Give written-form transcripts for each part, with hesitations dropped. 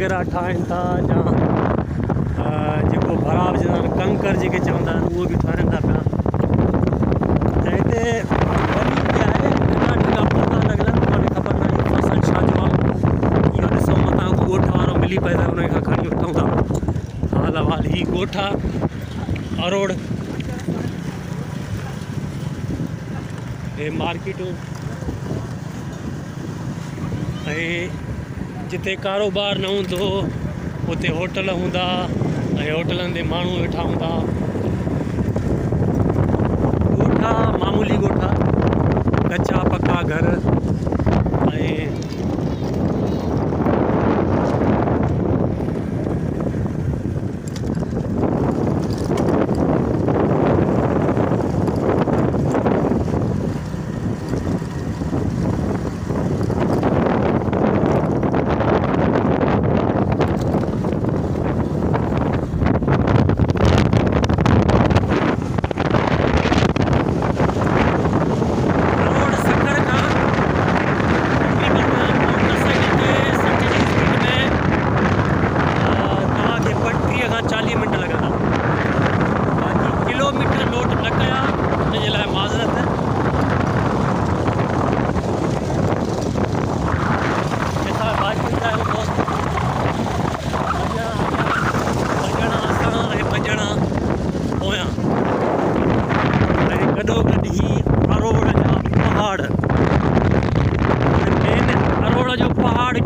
वग़ैरह ठाहिनि था या जेको भराव जे कंकर जेके चवंदा आहिनि उहो बि ठाहिनि था पिया। ऐं हिते गर्मी बि आहे, नंढा नंढा पौधा लॻल आहिनि, मूंखे ख़बर न आहे फसल छा जो आहे। इहो ॾिसो मथां ॻोठ वारो मिली पए त उन खां खणी वठूं था। हाल अहिवाल ही ॻोठ आहे अरोड़, हे मार्केटूं ऐं जिते कारोबार न हूंदो उते होटल हूंदा ऐं होटलनि ते माण्हू वेठा हूंदा। ॻोठा मामूली ॻोठा, कचा पक्का घर ऐं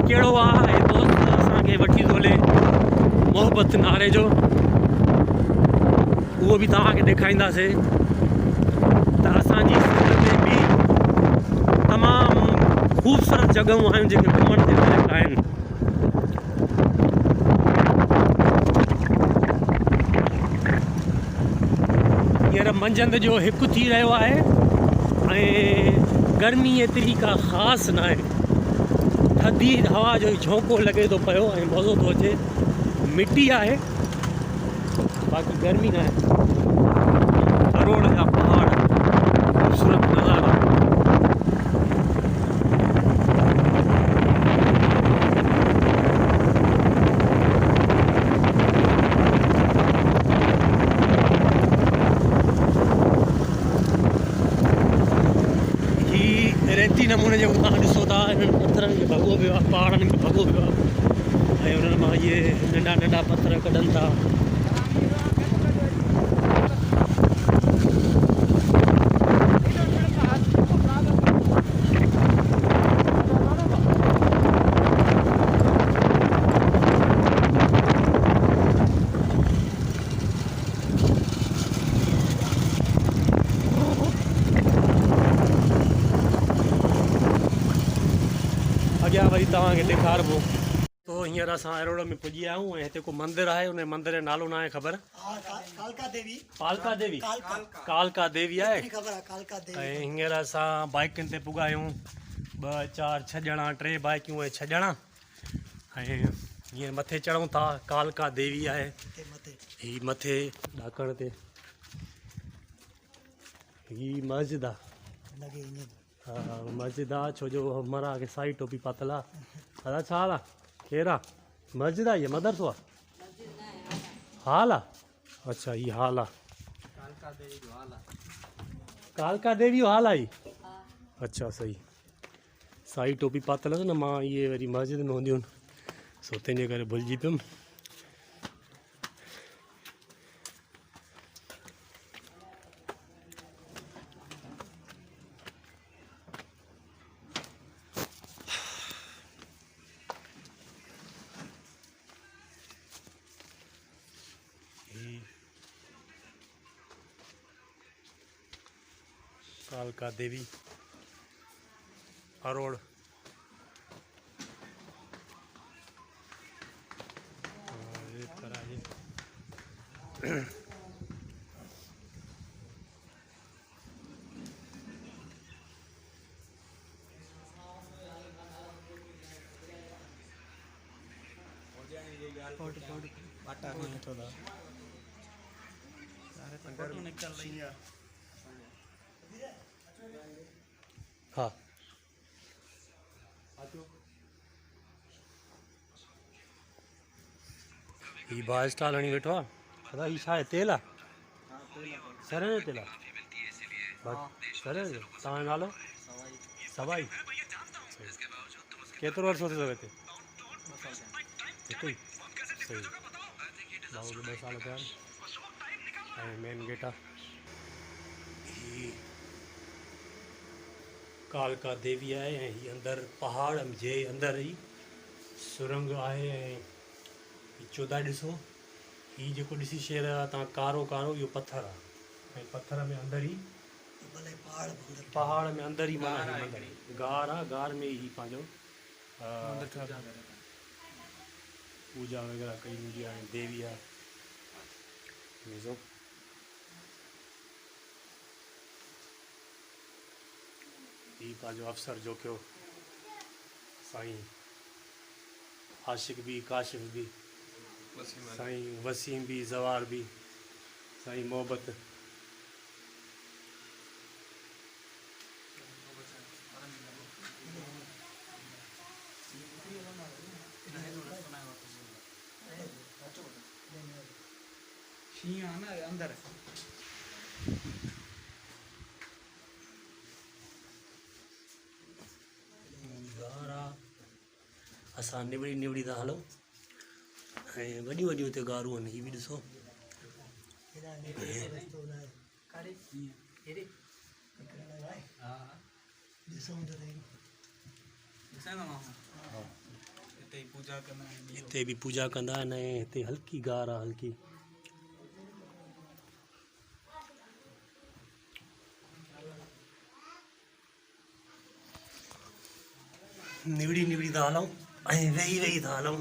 कहिड़ो आहे दोस्त असांखे वठी थो हले मोहबत नाले जो, उहो बि तव्हांखे ॾेखारींदासीं। त असांजी सिंध में बि तमामु ख़ूबसूरत जॻहियूं आहिनि जेके घुमण जे लाइक़ु आहिनि। हींअर मंझंदि जो 1 थी रहियो आहे ऐं गर्मी एतिरी का ख़ासि न आहे। थधी हवा जो झोंको लॻे थो पियो ऐं मज़ो थो अचे। मिटी आहे, बाक़ी गर्मी न आहे। अरोड़ जा पहाड़, ख़ूबसूरत नज़ारा। रेती नमूने जेको तव्हां ॾिसो था, इन्हनि पथरनि खे भॻो पियो आहे, पहाड़नि खे भॻो पियो आहे ऐं उन्हनि मां इहे नंढा नंढा पथर कढनि था। अॻियां वरी तव्हांखे ॾेखारिबो। तो हींअर असां अरोड़ में पुॼी विया आहियूं ऐं हिते को मंदरु आहे, उन मंदर जो नालो न आहे ख़बर। कालका देवी। कालका देवी आहे। ऐं हींअर असां बाइकुनि ते पुॻा आहियूं, 2 4 6 ॼणा, 3 बाइकूं ऐं 6 ॼणा। ऐं हींअर मथे चढ़ूं था। कालका देवी आहे ही मथे ॾाकण ते। ही मस्जिद आहे। हाँ मस्जिद आहे, छो जो हमारा के साई टोपी पातल आहे। दादा छा हाल आहे? केरु आहे? मस्जिद आहे, इहा मदरसो आहे? हाल आहे। अच्छा ही हाल आहे। कालका देवी जो हाल आहे। अच्छा सही। साई टोपी पातल आहे न, मां इहे वरी मस्जिद में हूंदियूं आहिनि सो तंहिंजे करे भुलिजी पियुमि। कालका देवी अरोड़। हाँ ही बाज स्टाल हणी वेठो आहे दादा ही छा आहे तेल आहे सरे जो तेल आहे सरे जो तव्हांजो नालो सवाई केतिरो अर्सो थी सघे हिते हिते ई सही भाऊ खे 2 साल थिया आहिनि ऐं मेन गेट आहे ही कालका देवी आहे ऐं ही अंदरि पहाड़ जे अंदरि ई सुरंग आहे ऐं चौधा ॾिसो ही जेको ॾिसी शेर आहे तव्हां कारो कारो इहो पथर आहे ऐं पथर में अंदरि ई पहाड़ में अंदरि ई माना मंदर गार आहे गार में ई पंहिंजो पूजा वग़ैरह कई हूंदी आहे ऐं देवी आहे ॾिसो ही पंहिंजो अफ़सर जो कयो साईं आशिक़ भी काशिफ़ भी साईं वसीम भी ज़वार भी साईं मोहब्बत अंदर असां निबड़ी निबड़ी था हलूं ऐं वॾियूं वॾियूं हिते गारूं आहिनि हीअ बि ॾिसो हिते बि पूजा कंदा आहिनि ऐं हिते हल्की गार आहे हल्की निबड़ी निबड़ी था हलूं ऐं वेही वेही था हलूं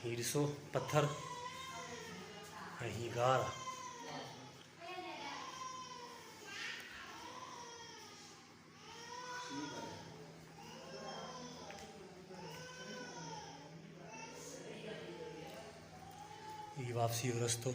ही ॾिसो पत्थर ऐं ही गार आहे ही वापसी जो रस्तो